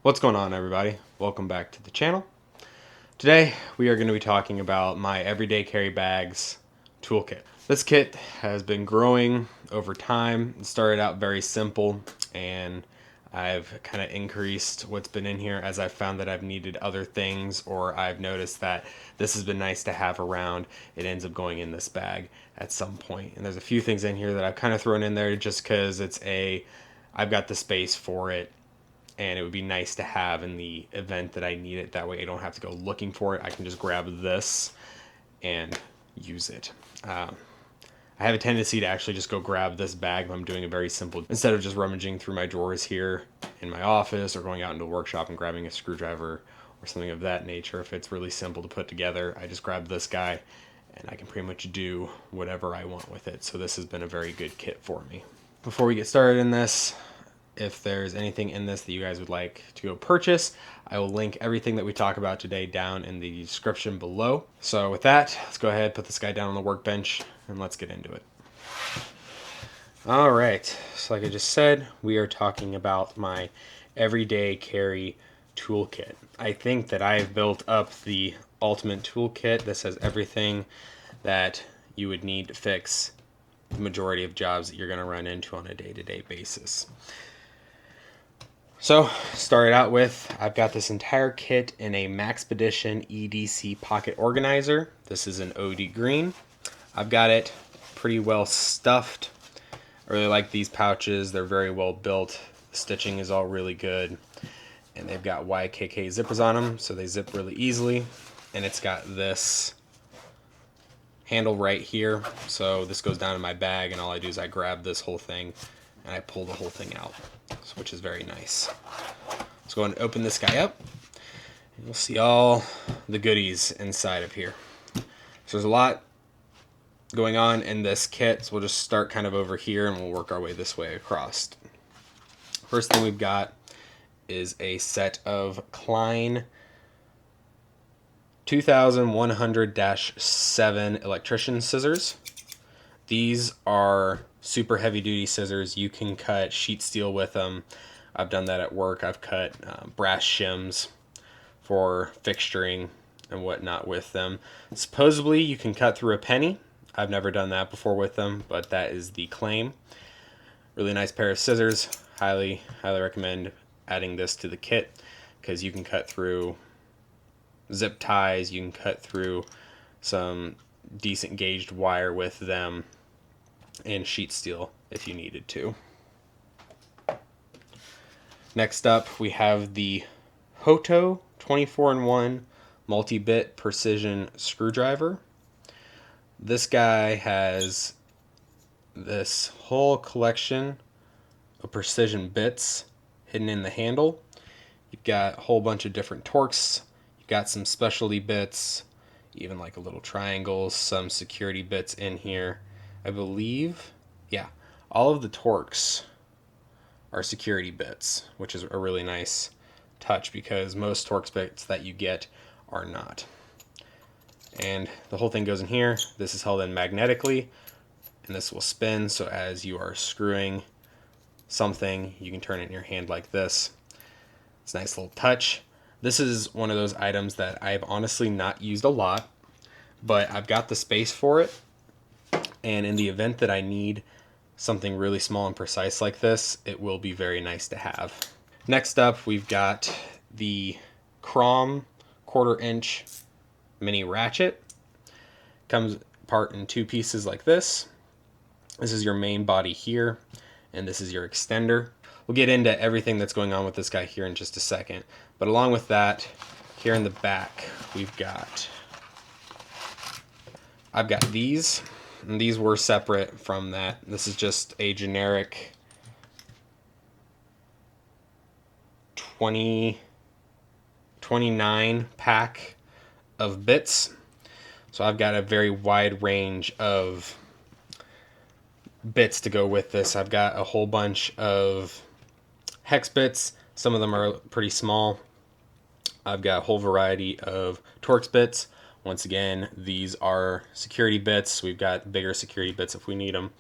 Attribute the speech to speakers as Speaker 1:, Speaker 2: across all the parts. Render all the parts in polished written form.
Speaker 1: What's going on, everybody? Welcome back to the channel. Today we are going to be talking about my everyday carry bags toolkit. This kit has been growing over time. It started out very simple, and I've kind of increased what's been in here as I've found that I've needed other things, or I've noticed that this has been nice to have around. It ends up going in this bag at some point. And there's a few things in here that I've kind of thrown in there just because I've got the space for it, and it would be nice to have in the event that I need it. That way I don't have to go looking for it. I can just grab this and use it. I have a tendency to actually just go grab this bag when I'm doing a very simple, instead of just rummaging through my drawers here in my office or going out into the workshop and grabbing a screwdriver or something of that nature. If it's really simple to put together, I just grab this guy and I can pretty much do whatever I want with it. So this has been a very good kit for me. Before we get started in this, if there's anything in this that you guys would like to go purchase, I will link everything that we talk about today down in the description below. So with that, let's go ahead, put this guy down on the workbench, and let's get into it. All right, so like I just said, we are talking about my everyday carry toolkit. I think that I've built up the ultimate toolkit. This has everything that you would need to fix the majority of jobs that you're going to run into on a day-to-day basis. So, started out with, I've got this entire kit in a Maxpedition EDC pocket organizer. This is an OD green. I've got it pretty well stuffed. I really like these pouches. They're very well built. The stitching is all really good. And they've got YKK zippers on them, so they zip really easily. And it's got this handle right here. So this goes down in my bag, and all I do is I grab this whole thing and I pull the whole thing out, which is very nice. Let's go and open this guy up. You'll see all the goodies inside of here. So there's a lot going on in this kit, so we'll just start kind of over here and we'll work our way this way across. First thing we've got is a set of Klein 2100-7 electrician scissors. These are super heavy duty scissors. You can cut sheet steel with them. I've done that at work. I've cut brass shims for fixturing and whatnot with them. Supposedly you can cut through a penny. I've never done that before with them, but that is the claim. Really nice pair of scissors. Highly recommend adding this to the kit because you can cut through zip ties. You can cut through some decent gauged wire with them and sheet steel if you needed to. Next up, we have the Hoto 24-in-1 multi-bit precision screwdriver. This guy has this whole collection of precision bits hidden in the handle. You've got a whole bunch of different torques. You've got some specialty bits, even like a little triangle, some security bits in here. I believe, yeah, all of the torques are security bits, which is a really nice touch because most Torx bits that you get are not. And the whole thing goes in here. This is held in magnetically, and this will spin, so as you are screwing something, you can turn it in your hand like this. It's a nice little touch. This is one of those items that I've honestly not used a lot, but I've got the space for it. And in the event that I need something really small and precise like this, it will be very nice to have. Next up, we've got the Crom 1/4-inch mini ratchet. Comes apart in two pieces like this. This is your main body here, and this is your extender. We'll get into everything that's going on with this guy here in just a second. But along with that, here in the back, I've got these. And these were separate from that. This is just a generic 29 pack of bits. So I've got a very wide range of bits to go with this. I've got a whole bunch of hex bits. Some of them are pretty small. I've got a whole variety of Torx bits. Once again, these are security bits. We've got bigger security bits if we need them.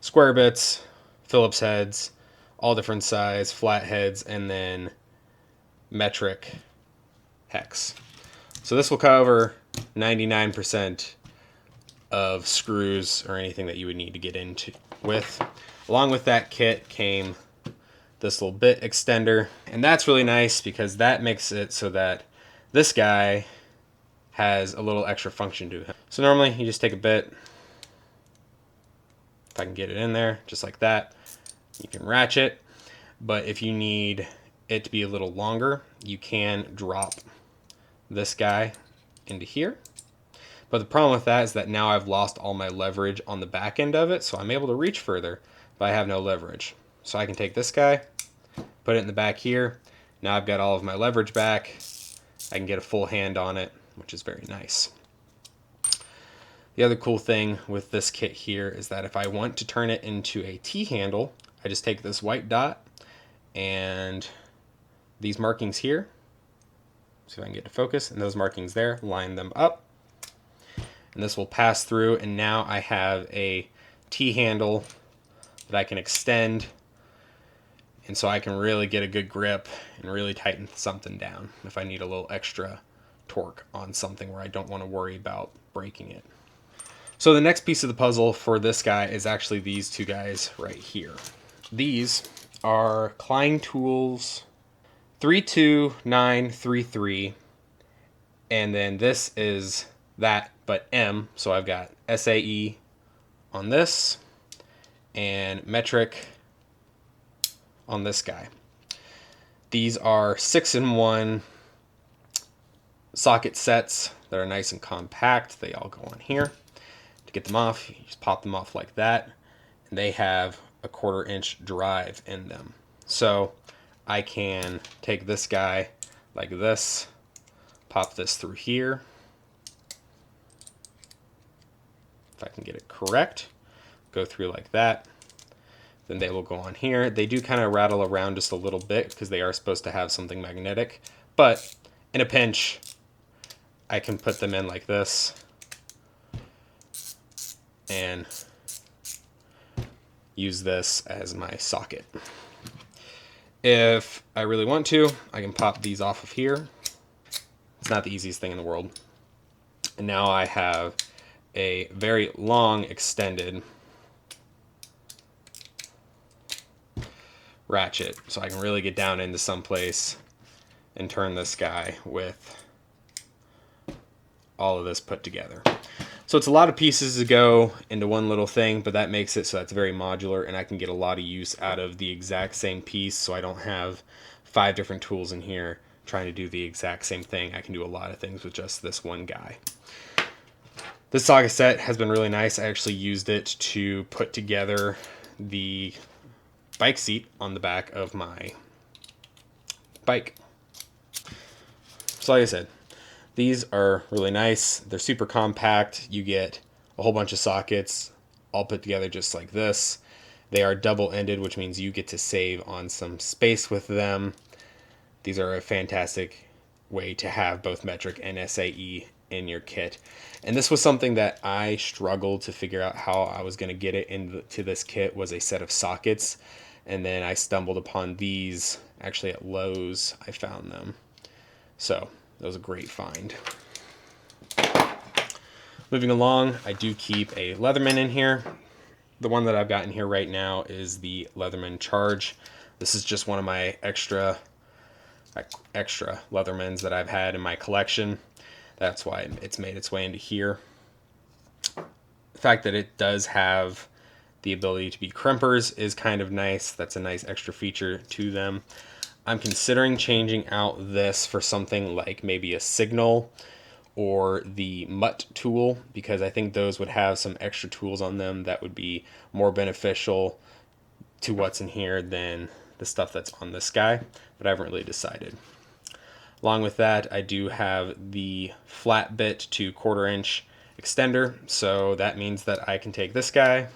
Speaker 1: Square bits, Phillips heads, all different size, flat heads, and then metric hex. So this will cover 99% of screws or anything that you would need to get into with. Along with that kit came this little bit extender, and that's really nice because that makes it so that this guy has a little extra function to him. So normally you just take a bit, if I can get it in there, just like that, you can ratchet. But if you need it to be a little longer, you can drop this guy into here. But the problem with that is that now I've lost all my leverage on the back end of it, so I'm able to reach further, but I have no leverage. So I can take this guy, put it in the back here. Now I've got all of my leverage back. I can get a full hand on it, which is very nice. The other cool thing with this kit here is that if I want to turn it into a T-handle, I just take this white dot and these markings here, see if I can get to focus, and those markings there, line them up. And this will pass through, and now I have a T-handle that I can extend, and so I can really get a good grip and really tighten something down if I need a little extra torque on something where I don't want to worry about breaking it. So the next piece of the puzzle for this guy is actually these two guys right here. These are Klein Tools 32933, and then this is that, but M, so I've got SAE on this and metric on this guy. These are 6-in-1 socket sets that are nice and compact. They all go on here. To get them off, you just pop them off like that, and they have a 1/4-inch drive in them. So I can take this guy like this, pop this through here. If I can get it correct, go through like that. Then they will go on here. They do kind of rattle around just a little bit because they are supposed to have something magnetic, but in a pinch, I can put them in like this and use this as my socket. If I really want to, I can pop these off of here. It's not the easiest thing in the world. And now I have a very long extended ratchet, so I can really get down into some place and turn this guy with all of this put together. So it's a lot of pieces to go into one little thing, but that makes it so that's very modular, and I can get a lot of use out of the exact same piece, so I don't have 5 different tools in here trying to do the exact same thing. I can do a lot of things with just this one guy. This socket set has been really nice. I actually used it to put together the bike seat on the back of my bike. So like I said, these are really nice. They're super compact. You get a whole bunch of sockets all put together just like this. They are double-ended, which means you get to save on some space with them. These are a fantastic way to have both metric and SAE in your kit. And this was something that I struggled to figure out how I was going to get it into this kit, was a set of sockets. And then I stumbled upon these actually at Lowe's. I found them. So that was a great find. Moving along, I do keep a Leatherman in here. The one that I've got in here right now is the Leatherman Charge. This is just one of my extra Leathermans that I've had in my collection. That's why it's made its way into here. The fact that it does have the ability to be crimpers is kind of nice. That's a nice extra feature to them. I'm considering changing out this for something like maybe a Signal or the Mutt tool, because I think those would have some extra tools on them that would be more beneficial to what's in here than the stuff that's on this guy, but I haven't really decided. Along with that, I do have the flat bit to 1/4-inch extender, so that means that I can take this guy,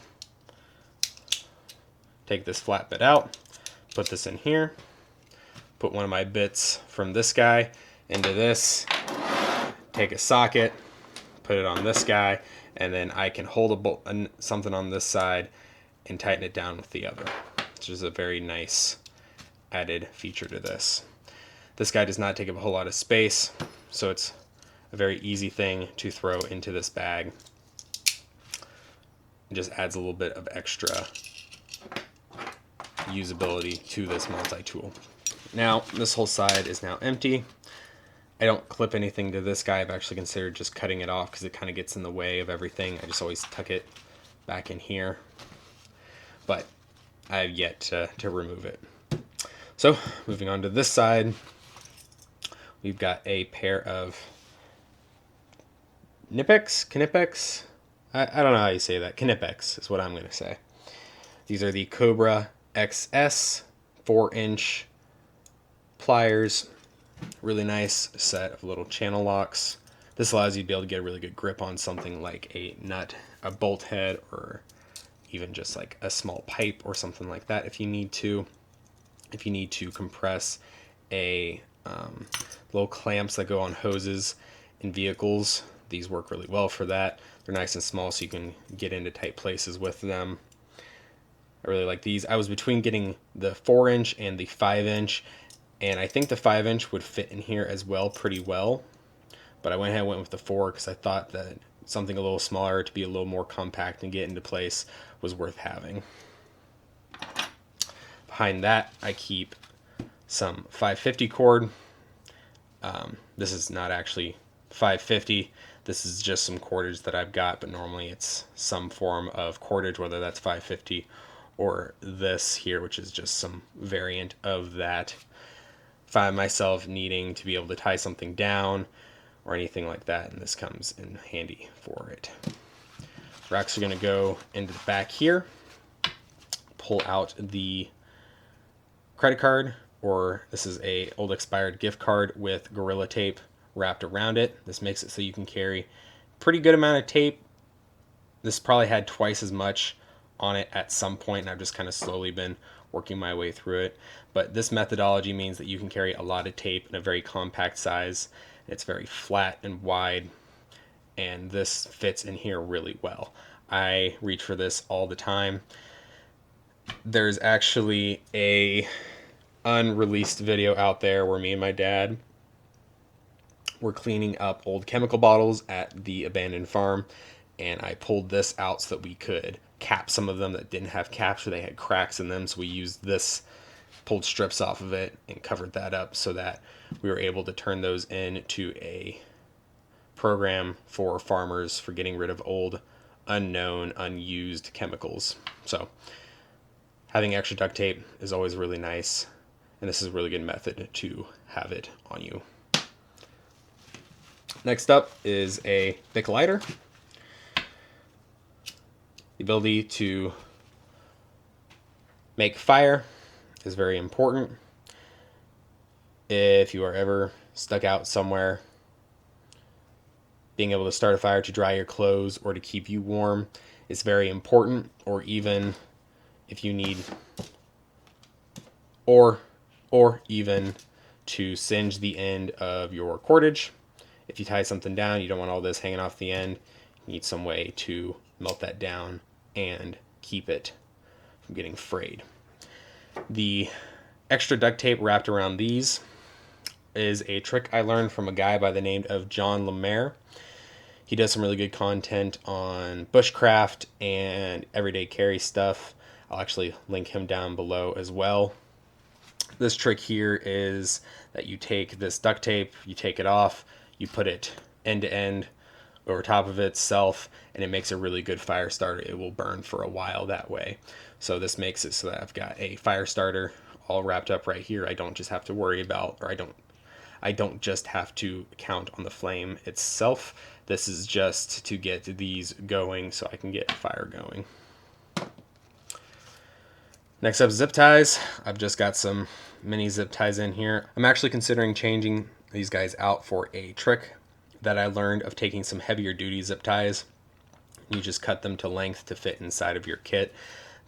Speaker 1: take this flat bit out, put this in here, put one of my bits from this guy into this, take a socket, put it on this guy, and then I can hold something on this side and tighten it down with the other, which is a very nice added feature to this. This guy does not take up a whole lot of space, so it's a very easy thing to throw into this bag. It just adds a little bit of extra usability to this multi-tool. Now, this whole side is now empty. I don't clip anything to this guy. I've actually considered just cutting it off because it kind of gets in the way of everything. I just always tuck it back in here. But I have yet to remove it. So, moving on to this side, we've got a pair of Knipex? I don't know how you say that. Knipex is what I'm going to say. These are the Cobra XS 4-inch pliers. Really nice set of little channel locks. This allows you to be able to get a really good grip on something like a nut, a bolt head, or even just like a small pipe or something like that if you need to. If you need to compress a little clamps that go on hoses in vehicles, these work really well for that. They're nice and small so you can get into tight places with them. I really like these. I was between getting the 4-inch and the 5-inch, and I think the 5-inch would fit in here as well pretty well. But I went ahead and went with the 4 because I thought that something a little smaller to be a little more compact and get into place was worth having. Behind that, I keep some 550 cord. This is not actually 550. This is just some cordage that I've got, but normally it's some form of cordage, whether that's 550 or this here, which is just some variant of that. Find myself needing to be able to tie something down or anything like that, and this comes in handy for it. Racks are going to go into the back here. Pull out the credit card, or this is a old expired gift card with Gorilla Tape wrapped around it. This makes it so you can carry a pretty good amount of tape. This probably had twice as much on it at some point, and I've just kind of slowly been working my way through it. But this methodology means that you can carry a lot of tape in a very compact size. It's very flat and wide, and this fits in here really well. I reach for this all the time. There's actually a unreleased video out there where me and my dad were cleaning up old chemical bottles at the abandoned farm, and I pulled this out so that we could cap some of them that didn't have caps or they had cracks in them. So we used this, pulled strips off of it and covered that up so that we were able to turn those into a program for farmers for getting rid of old, unknown, unused chemicals. So having extra duct tape is always really nice, and this is a really good method to have it on you. Next up is a Bic lighter. The ability to make fire is very important. If you are ever stuck out somewhere, being able to start a fire to dry your clothes or to keep you warm is very important, or even if you need, or even to singe the end of your cordage. If you tie something down, you don't want all this hanging off the end. You need some way to melt that down and keep it from getting frayed. The extra duct tape wrapped around these is a trick I learned from a guy by the name of John Lemaire. He does some really good content on bushcraft and everyday carry stuff. I'll actually link him down below as well. This trick here is that you take this duct tape, you take it off, you put it end to end over top of itself, and it makes a really good fire starter. It will burn for a while that way. So this makes it so that I've got a fire starter all wrapped up right here. I don't just have to worry about, or I don't just have to count on the flame itself. This is just to get these going so I can get fire going. Next up, zip ties. I've just got some mini zip ties in here. I'm actually considering changing these guys out for a trick that I learned of taking some heavier duty zip ties. You just cut them to length to fit inside of your kit.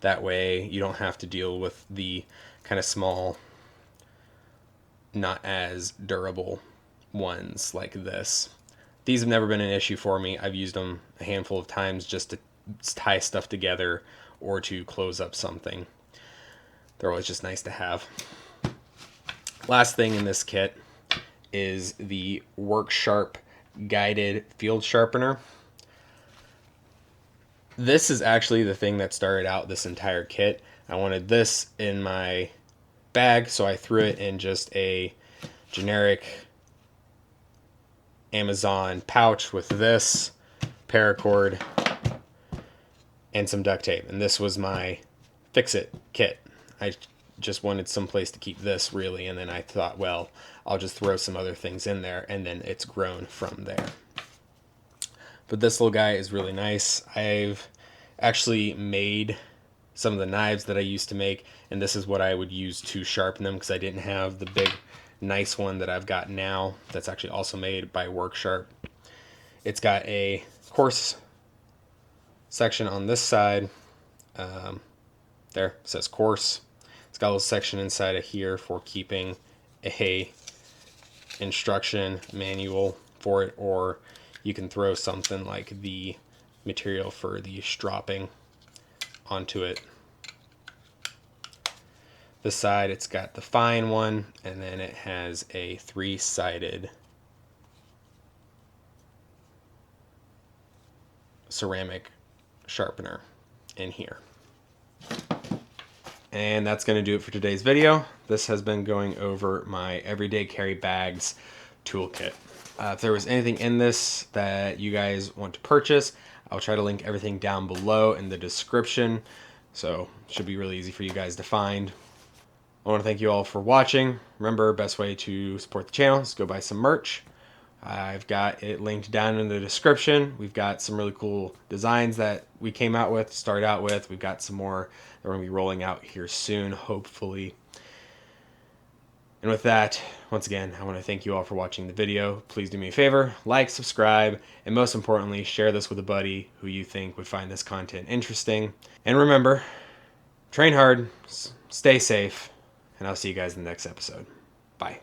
Speaker 1: That way you don't have to deal with the kind of small, not as durable ones like this. These have never been an issue for me. I've used them a handful of times just to tie stuff together or to close up something. They're always just nice to have. Last thing in this kit is the Work Sharp guided field sharpener. This is actually the thing that started out this entire kit. I wanted this in my bag, so I threw it in just a generic Amazon pouch with this paracord and some duct tape, and this was my fix-it kit. I just wanted some place to keep this, really, and then I thought, well, I'll just throw some other things in there, and then it's grown from there. But this little guy is really nice. I've actually made some of the knives that I used to make, and this is what I would use to sharpen them, because I didn't have the big nice one that I've got now that's actually also made by Work Sharp. It's got a coarse section on this side. There, it says coarse. It's got a little section inside of here for keeping a instruction manual for it, or you can throw something like the material for the stropping onto it. This side, it's got the fine one, and then it has a 3-sided ceramic sharpener in here. And that's going to do it for today's video. This has been going over my everyday carry bags toolkit. If there was anything in this that you guys want to purchase, I'll try to link everything down below in the description, so it should be really easy for you guys to find. I want to thank you all for watching. Remember, best way to support the channel is go buy some merch. I've got it linked down in the description. We've got some really cool designs that we came out with, started out with. We've got some more that we're going to be rolling out here soon, hopefully. And with that, once again, I want to thank you all for watching the video. Please do me a favor, like, subscribe, and most importantly, share this with a buddy who you think would find this content interesting. And remember, train hard, stay safe, and I'll see you guys in the next episode. Bye.